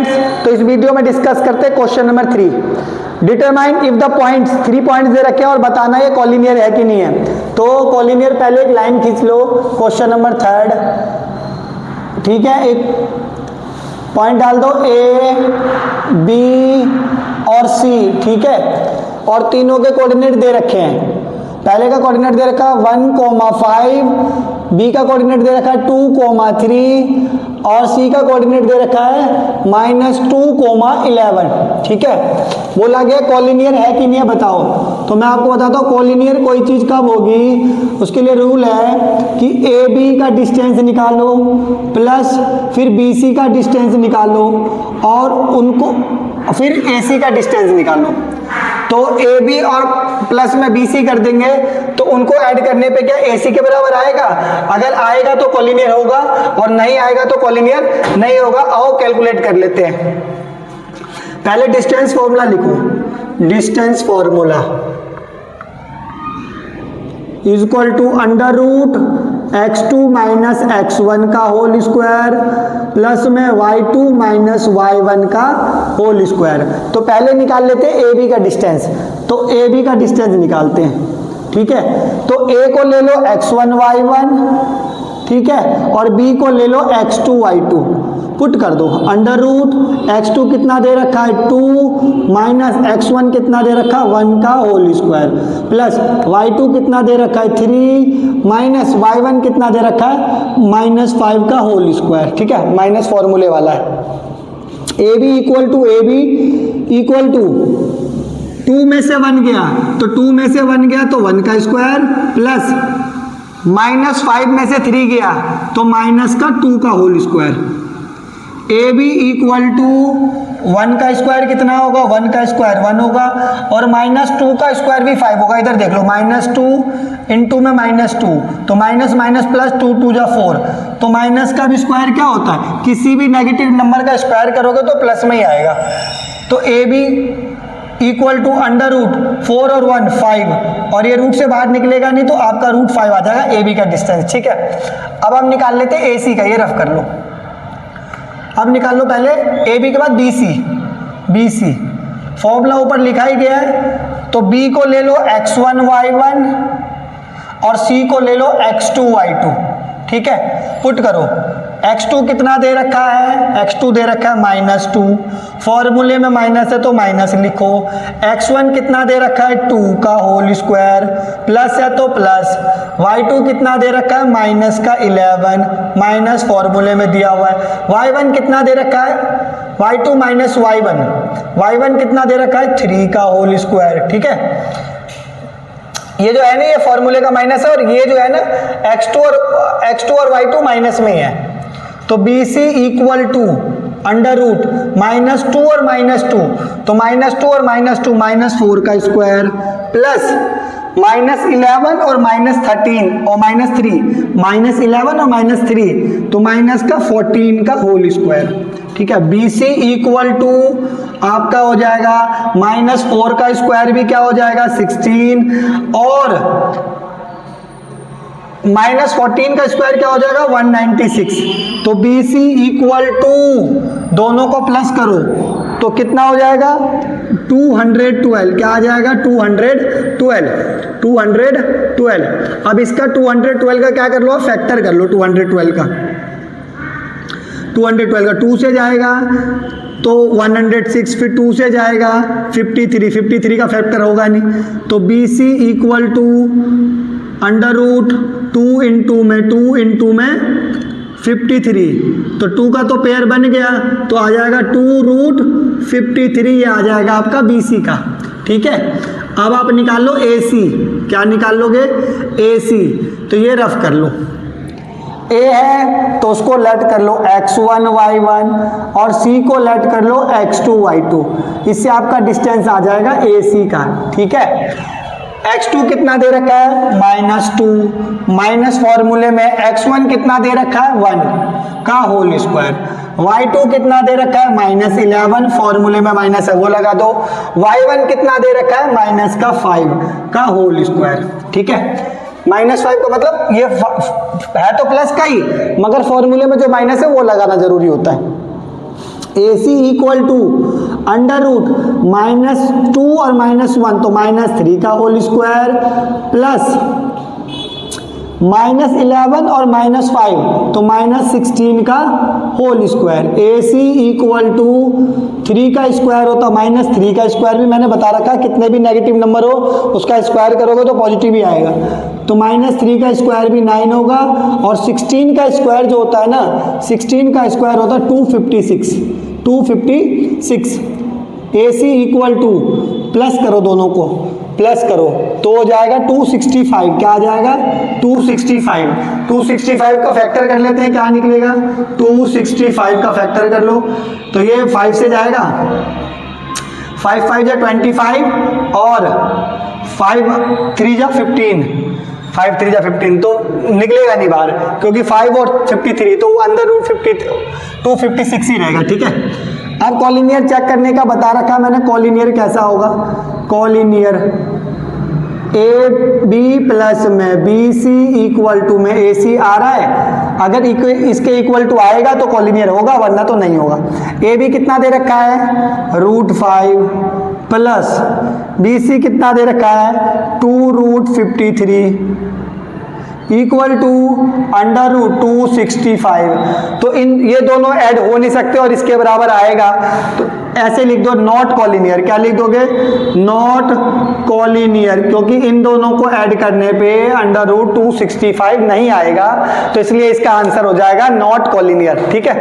Students, तो इस video में डिस्कस करते हैं question number 3। Determine if the points, 3 points दे रखे हैं और बताना ये कॉलिनियर है कि नहीं है। तो कॉलिनियर पहले एक लाइन खींच लो, क्वेश्चन नंबर 3, ठीक है। एक पॉइंट डाल दो ए, बी और सी, ठीक है। और तीनों के कोऑर्डिनेट दे रखे हैं। पहले का कोऑर्डिनेट दे रखा है 1,5, बी का कोऑर्डिनेट दे रखा है 2,3 और सी का कोऑर्डिनेट दे रखा है -2,11, ठीक है। बोला गया कॉलिनियर है कि नहीं है बताओ। तो मैं आपको बताता हूँ कॉलिनियर कोई चीज़ कब होगी। उसके लिए रूल है कि ए बी का डिस्टेंस निकालो प्लस फिर बी सी का डिस्टेंस निकालो और उनको फिर ए सी का डिस्टेंस निकालो। तो ए बी और प्लस में बी सी कर देंगे तो उनको ऐड करने पे क्या ए सी के बराबर आएगा। अगर आएगा तो कॉलिनियर होगा और नहीं आएगा तो कॉलिनियर नहीं होगा। आओ कैलकुलेट कर लेते हैं। पहले डिस्टेंस फॉर्मूला लिखो। Distance formula is equal to √x2 minus x1 का होल स्क्वायर प्लस में y2 माइनस y1 का होल स्क्वायर। तो पहले निकाल लेते हैं ए बी का डिस्टेंस। तो ए बी का डिस्टेंस निकालते हैं, ठीक है। तो ए को ले लो x1 y1, ठीक है, और बी को ले लो x2 y2। पुट कर दो √x2 कितना दे रखा है 2 माइनस x1 कितना दे रखा है 1 का होल स्क्वायर प्लस y2 कितना दे रखा है 3 माइनस y1 कितना दे रखा है -5 का होल स्क्वायर, ठीक है। माइनस फॉर्मूले वाला है। ए बी इक्वल टू 2 में से 1 गया तो 2 में से 1 गया तो 1 का स्क्वायर प्लस -5 में से 3 गया तो माइनस का 2 का whole square. A B equal to 1 का स्क्वायर कितना होगा 1 का स्क्वायर 1 होगा और -2 का स्क्वायर भी 5 होगा। इधर देख लो -2 इंटू में -2 तो माइनस माइनस प्लस 2 2 जा 4। तो माइनस का भी स्क्वायर क्या होता है, किसी भी नेगेटिव नंबर का स्क्वायर करोगे तो प्लस में ही आएगा। तो ए बी इक्वल टू √4 और 1 5 और ये रूट से बाहर निकलेगा नहीं तो आपका √5 आ जाएगा ए बी का डिस्टेंस, ठीक है। अब हम निकाल लेते हैं ए सी का, ये रफ कर लो। अब निकाल लो पहले ए बी के बाद बी सी। फॉर्मूला ऊपर लिखा ही गया है। तो बी को ले लो x1 y1 और सी को ले लो x2 y2, ठीक है। पुट करो x2 कितना दे रखा है x2 दे रखा है -2, फॉर्मूले में माइनस है तो माइनस लिखो। x1 कितना दे रखा है 2 का होल स्क्वायर प्लस है तो प्लस। y2 कितना दे रखा है -11 माइनस फॉर्मूले में दिया हुआ है। y1 कितना दे रखा है y2 माइनस y1 कितना दे रखा है 3 का होल स्क्वायर, ठीक है। ये जो है ना ये फॉर्मूले का माइनस है और ये जो है ना x2 और y2 माइनस में ही है। तो बी सी इक्वल टू √-2 और -2 तो -2 और -2 -4 का स्क्वायर प्लस -11 और -13 और -3 और -3 तो माइनस का 14 का होल स्क्वायर, ठीक है। बी सी इक्वल टू आपका हो जाएगा -4 का स्क्वायर भी क्या हो जाएगा 16 और -14 का स्क्वायर क्या हो जाएगा 196। तो बी सी इक्वल टू दोनों को प्लस करो तो कितना हो जाएगा 212। क्या आ जाएगा 212। अब इसका 212 का क्या कर लो फैक्टर कर लो। 212 का 2 से जाएगा तो 106, फिर 2 से जाएगा 53 का फैक्टर होगा नहीं। तो B C equal to √2 into में 53 तो 2 का तो पेयर बन गया तो आ जाएगा 2√53, ये आ जाएगा आपका बी सी का, ठीक है। अब आप निकाल लो ए सी। क्या निकाल लोगे ए सी। तो ये रफ कर लो। ए है तो उसको लेट कर लो x1 y1 और सी को लेट कर लो x2 y2। इससे आपका डिस्टेंस आ जाएगा ए सी का, ठीक है। x2 कितना दे रखा है -2 माइनस फॉर्मूले में x1 कितना दे रखा है 1 का होल स्क्वायर। y2 कितना दे रखा है -11 फॉर्मूले में माइनस है वो लगा दो। y1 कितना दे रखा है -5 का होल स्क्वायर, ठीक है। -5 का मतलब ये है तो प्लस का ही मगर फॉर्मूले में जो माइनस है वो लगाना जरूरी होता है। AC equal to under root -2 और -1 तो -3 का होल स्क्वायर प्लस -11 और -5 तो -16 का whole square. AC equal to 3 का स्क्वायर होता -3 का स्क्वायर भी मैंने बता रखा, कितने भी नेगेटिव नंबर हो उसका स्क्वायर करोगे तो पॉजिटिव ही आएगा। तो -3 का स्क्वायर भी 9 होगा और 16 का स्क्वायर जो होता है ना, 16 का स्क्वायर होता है 256। AC इक्वल टू प्लस करो, दोनों को प्लस करो तो हो जाएगा 265। क्या आ जाएगा? 265 का फैक्टर कर लेते हैं, क्या निकलेगा? 265 का फैक्टर कर लो तो ये 5 से जाएगा, 5 5 जा 25 और 5 3 जा 15, 5 3 जा 15 तो निकलेगा नहीं बाहर, क्योंकि 5 और 53 तो अंडर रूट 256 ही रहेगा। ठीक है, अब कॉलिनियर चेक करने का बता रखा मैंने। कॉलिनियर कैसा होगा? कॉलिनियर AB प्लस में BC इक्वल टू में AC आ रहा है, अगर इसके इक्वल टू आएगा तो कॉलिनियर होगा, वरना तो नहीं होगा। AB कितना दे रखा है? √5 प्लस BC कितना दे रखा है? 2√53 इक्वल टू अंडर रूट 265। तो ये दोनों ऐड हो नहीं सकते और इसके बराबर आएगा, तो ऐसे लिख दो नॉट कॉलिनियर। क्या लिख दोगे? नॉट कॉलिनियर, क्योंकि इन दोनों को ऐड करने पे अंडर रूट 265 नहीं आएगा, तो इसलिए इसका आंसर हो जाएगा नॉट कॉलिनियर। ठीक है।